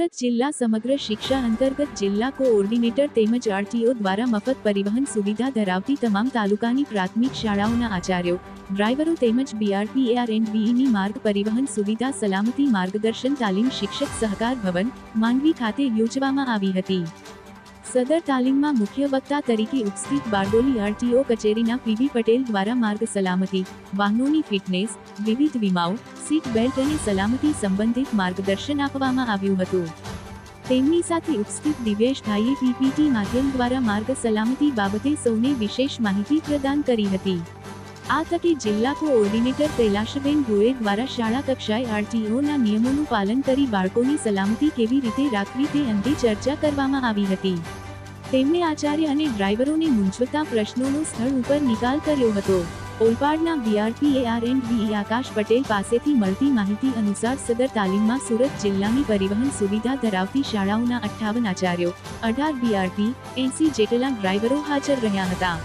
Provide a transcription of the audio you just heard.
સુરત જિલ્લા સમગ્ર શિક્ષા અંતર્ગત જિલ્લા કોઓર્ડિનેટર તેમજ આરટીઓ દ્વારા મફત પરિવહન સુવિધા ધરાવતી તમામ તાલુકાની પ્રાથમિક શાળાઓના આચાર્યો, ડ્રાઈવરો તેમજ BRPARNVEની માર્ગ પરિવહન સુવિધા સલામતી માર્ગદર્શન તાલીમ શિક્ષક સહકાર ભવન, માંડવી ખાતે યોજવામાં આવી હતી. સદર તાલીમમાં મુખ્ય વક્તા તરીકે ઉપસ્થિત બારડોલી આરટીઓ કચેરીના પીબી પટેલ દ્વારા માર્ગ સલામતી, વાહનોની ફિટનેસ, વિવિધ વીમાઓ, સીટ બેલ્ટ અને સલામતી સંબંધિત માર્ગદર્શન આપવામાં આવ્યું હતું. તેમની સાથે ઉપસ્થિત દિવ્યેશભાઈએ પીપીટી માધ્યમ દ્વારા માર્ગ સલામતી બાબતે સૌને વિશેષ માહિતી પ્રદાન કરી હતી. આ તકે જિલ્લા કોઓર્ડિનેટર કૈલાશબેન ગોયલ દ્વારા શાળા કક્ષાએ આરટીઓના નિયમોનું પાલન કરી બાળકોની સલામતી કેવી રીતે રાખવી તે અંગે ચર્ચા કરવામાં આવી હતી. તેમણે આચાર્ય અને ડ્રાઈવરોને મૂંઝવતા પ્રશ્નોનો સ્થળ ઉપર નિકાલ કર્યો હતો. ઓલપાડના BRPARNVE આકાશ પટેલ પાસેથી મળતી માહિતી અનુસાર સદર તાલીમમાં સુરત જિલ્લાની પરિવહન સુવિધા ધરાવતી શાળાઓના 58 આચાર્યો, 18 BRP, 80 જેટલા ડ્રાઈવરો હાજર રહ્યા હતા.